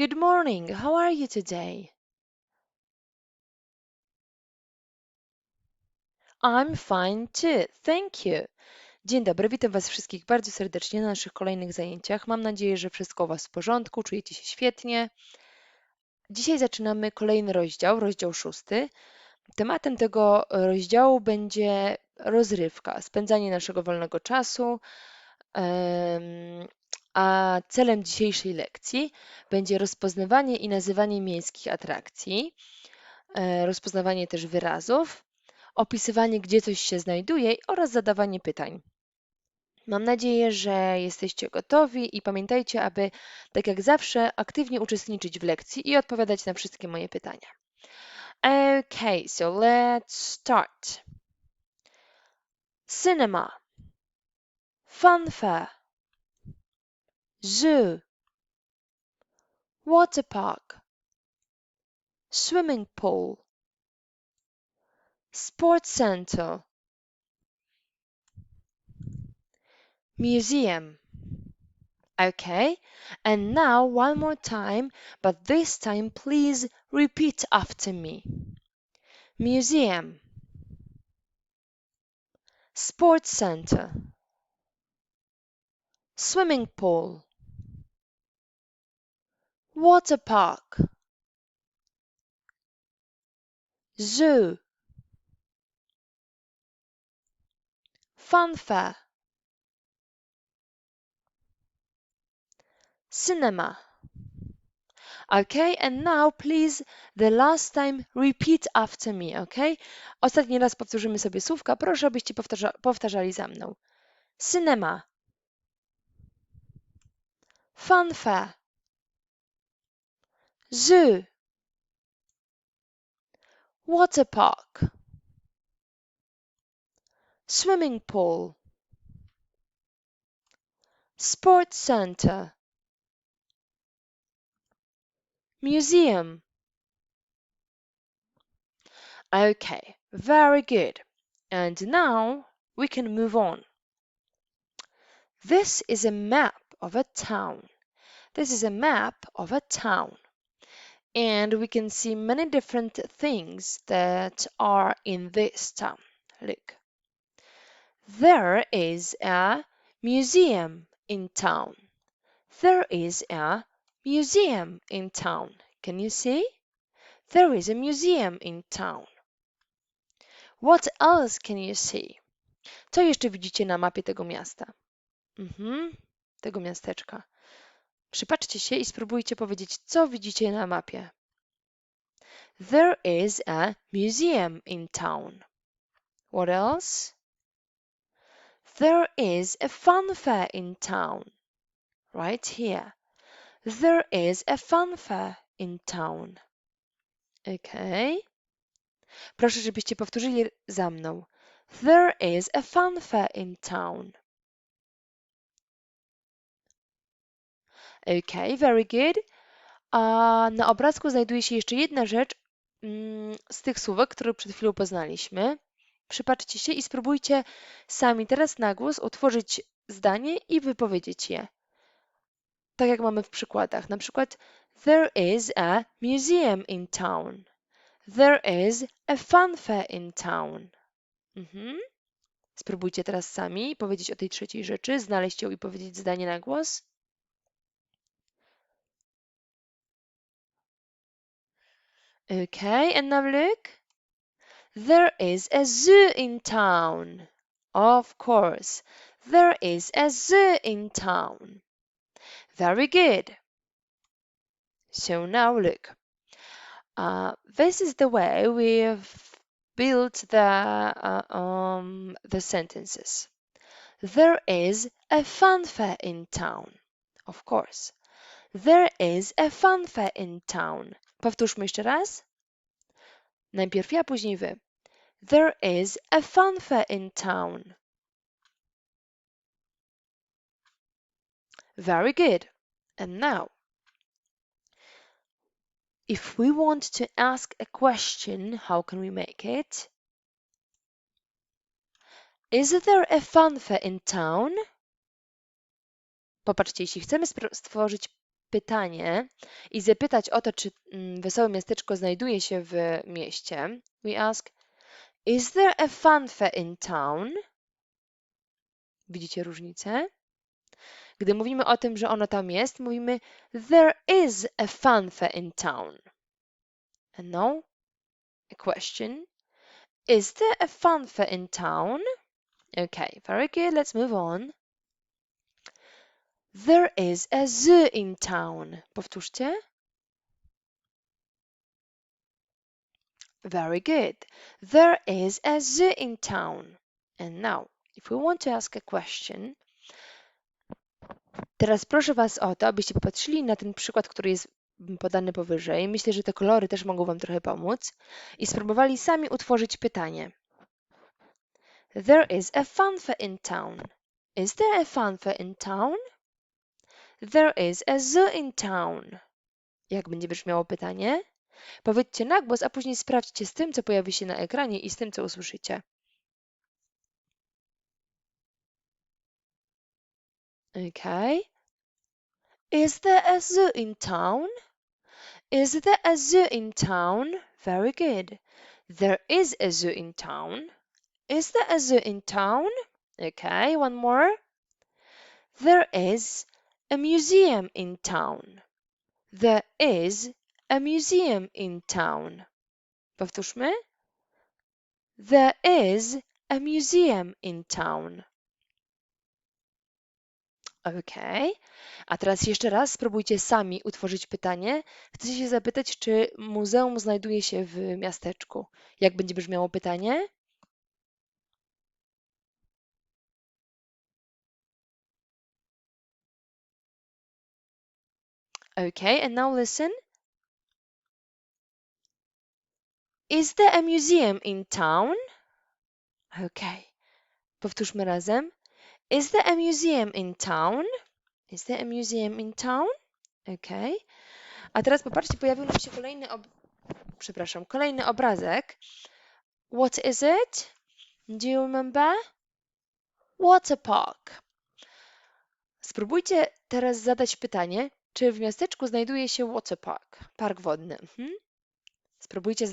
Good morning. How are you today? I'm fine too. Thank you. Dzień dobry, witam Was wszystkich bardzo serdecznie na naszych kolejnych zajęciach. Mam nadzieję, że wszystko u Was w porządku, czujecie się świetnie. Dzisiaj zaczynamy kolejny rozdział, rozdział 6. Tematem tego rozdziału będzie rozrywka, spędzanie naszego wolnego czasu, a celem dzisiejszej lekcji będzie rozpoznawanie i nazywanie miejskich atrakcji, rozpoznawanie też wyrazów, opisywanie, gdzie coś się znajduje oraz zadawanie pytań. Mam nadzieję, że jesteście gotowi i pamiętajcie, aby, tak jak zawsze, aktywnie uczestniczyć w lekcji i odpowiadać na wszystkie moje pytania. Okay, so let's start. Cinema, funfair, zoo, water park, swimming pool, sports center, museum. Okay, and now one more time, but this time please repeat after me. Museum, sports center, swimming pool, water park, zoo, funfair, cinema. Okay, and now please the last time repeat after me, okay? Ostatni raz powtórzymy sobie słówka. Proszę, abyście powtarzali za mną. Cinema, funfair, zoo, water park, swimming pool, sports center, museum. Okay, very good. And now we can move on. This is a map of a town. This is a map of a town. And we can see many different things that are in this town. Look. There is a museum in town. There is a museum in town. Can you see? There is a museum in town. What else can you see? Co jeszcze widzicie na mapie tego miasta? Tego miasteczka. Przypatrzcie się i spróbujcie powiedzieć, co widzicie na mapie. There is a museum in town. What else? There is a fun fair in town. Right here. There is a fun fair in town. Okay. Proszę, żebyście powtórzyli za mną. There is a fun fair in town. Okay, very good. A na obrazku znajduje się jeszcze jedna rzecz z tych słówek, które przed chwilą poznaliśmy. Przypatrzcie się i spróbujcie sami teraz na głos utworzyć zdanie i wypowiedzieć je. Tak jak mamy w przykładach. Na przykład There is a museum in town. There is a fun fair in town. Spróbujcie teraz sami powiedzieć o tej trzeciej rzeczy, znaleźć ją i powiedzieć zdanie na głos. Okay, and now look. There is a zoo in town. Of course, there is a zoo in town. Very good. So now look. This is the way we've built the sentences. There is a fun fair in town. Of course. There is a fun fair in town. Powtórzmy jeszcze raz. Najpierw ja, później wy. There is a fun fair in town. Very good. And now, if we want to ask a question, how can we make it? Is there a fun fair in town? Popatrzcie, jeśli chcemy stworzyć pytanie i zapytać o to, czy wesołe miasteczko znajduje się w mieście, we ask, is there a fun fair in town? Widzicie różnicę? Gdy mówimy o tym, że ono tam jest, mówimy there is a fun fair in town. And now a question. Is there a fun fair in town? Okay, very good. Let's move on. There is a zoo in town. Powtórzcie. Very good. There is a zoo in town. And now, if we want to ask a question, teraz proszę Was o to, abyście popatrzyli na ten przykład, który jest podany powyżej. Myślę, że te kolory też mogą Wam trochę pomóc. I spróbowali sami utworzyć pytanie. There is a fun fair in town. Is there a fun fair in town? There is a zoo in town. Jak będzie brzmiało pytanie? Powiedzcie na głos, a później sprawdźcie z tym, co pojawi się na ekranie i z tym, co usłyszycie. Okay. Is there a zoo in town? Is there a zoo in town? Very good. There is a zoo in town. Is there a zoo in town? Okay, one more. There is a museum in town. There is a museum in town. Powtórzmy. There is a museum in town. Okay. A teraz jeszcze raz spróbujcie sami utworzyć pytanie. Chcecie się zapytać, czy muzeum znajduje się w miasteczku. Jak będzie brzmiało pytanie? Okay, and now listen. Is there a museum in town? Okay. Powtórzmy razem. Is there a museum in town? Is there a museum in town? Okay. A teraz popatrzcie, pojawił nam się kolejny obrazek. What is it? Do you remember? Water park. Spróbujcie teraz zadać pytanie, czy w miasteczku znajduje się water park, park wodny. Spróbujcie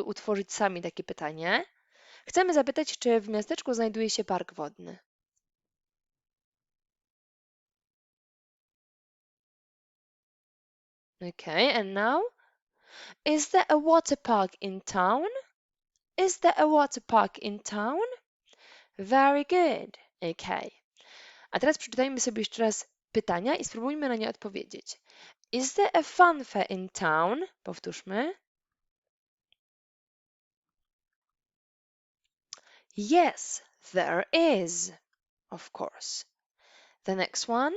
utworzyć sami takie pytanie. Chcemy zapytać, czy w miasteczku znajduje się park wodny. Okay, and now? Is there a water park in town? Is there a water park in town? Very good. Okay. A teraz przeczytajmy sobie jeszcze raz pytania i spróbujmy na nie odpowiedzieć. Is there a fun fair in town? Powtórzmy. Yes, there is. Of course. The next one.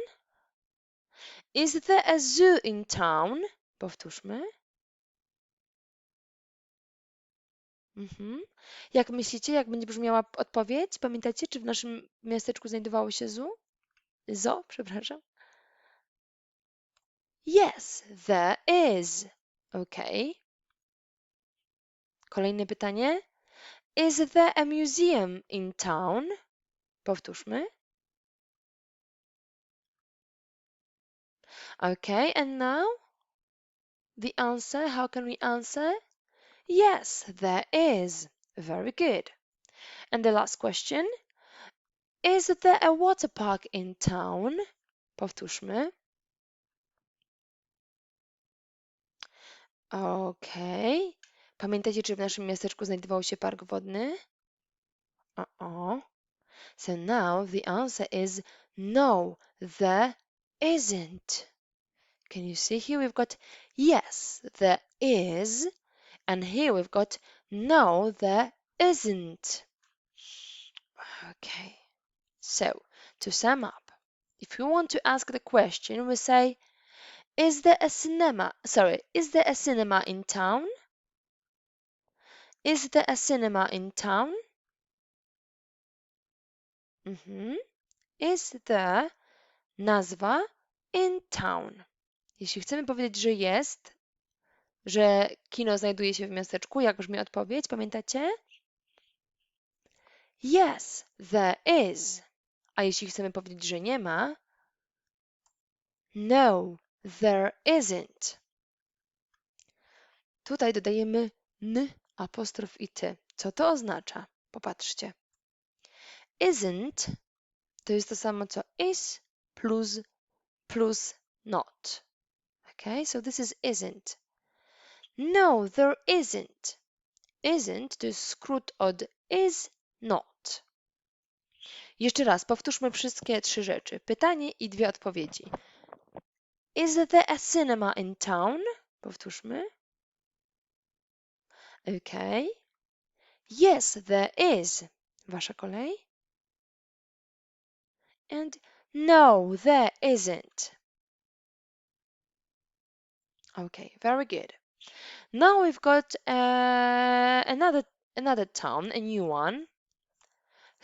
Is there a zoo in town? Powtórzmy. Jak myślicie, jak będzie brzmiała odpowiedź? Pamiętacie, czy w naszym miasteczku znajdowało się zoo? Zoo, przepraszam. Yes, there is. Okay. Kolejne pytanie. Is there a museum in town? Powtórzmy. Okay, and now the answer. How can we answer? Yes, there is. Very good. And the last question. Is there a water park in town? Powtórzmy. Okay. Pamiętacie, czy w naszym miasteczku znajdował się park wodny? So now the answer is no, there isn't. Can you see here we've got yes, there is, and here we've got no, there isn't. Okay, so to sum up, if you want to ask the question, we say, is there a cinema in town? Is there a cinema in town? Is there nazwa in town? Jeśli chcemy powiedzieć, że jest, że kino znajduje się w miasteczku, jak brzmi odpowiedź? Pamiętacie? Yes, there is. A jeśli chcemy powiedzieć, że nie ma? No, There isn't. Tutaj dodajemy n, apostrof i ty. Co to oznacza? Popatrzcie. Isn't to jest to samo co is plus not. Okay, so this is isn't. No, there isn't. Isn't to jest skrót od is not. Jeszcze raz, powtórzmy wszystkie trzy rzeczy. Pytanie i dwie odpowiedzi. Is there a cinema in town? Powtórzmy. Okay. Yes, there is. Wasza kolej. And no, there isn't. Okay, very good. Now we've got another town, a new one.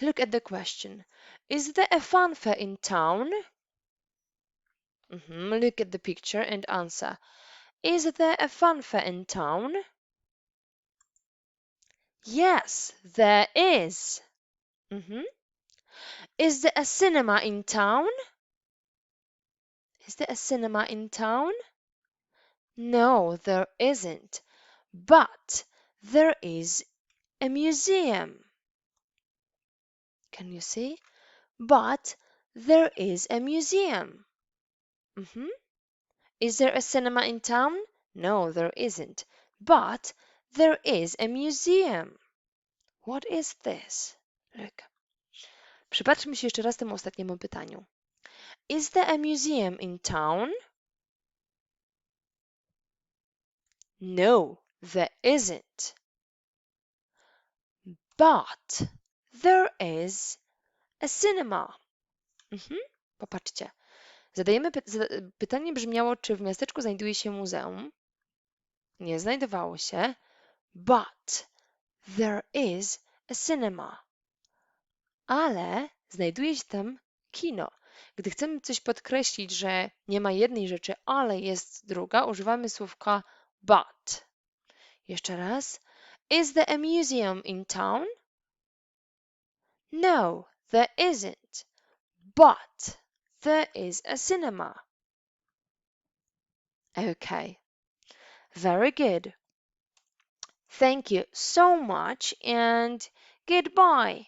Look at the question. Is there a funfair in town? Look at the picture and answer. Is there a funfair in town? Yes, there is. Is there a cinema in town? Is there a cinema in town? No, there isn't. But there is a museum. Can you see? But there is a museum. Is there a cinema in town? No, there isn't. But there is a museum. What is this? Look. Przypatrzmy się jeszcze raz temu ostatniemu pytaniu. Is there a museum in town? No, there isn't. But there is a cinema. Popatrzcie. Pytanie brzmiało, czy w miasteczku znajduje się muzeum. Nie znajdowało się. But there is a cinema. Ale znajduje się tam kino. Gdy chcemy coś podkreślić, że nie ma jednej rzeczy, ale jest druga, używamy słówka but. Jeszcze raz. Is there a museum in town? No, there isn't. But there is a cinema. Okay, very good. Thank you so much and goodbye.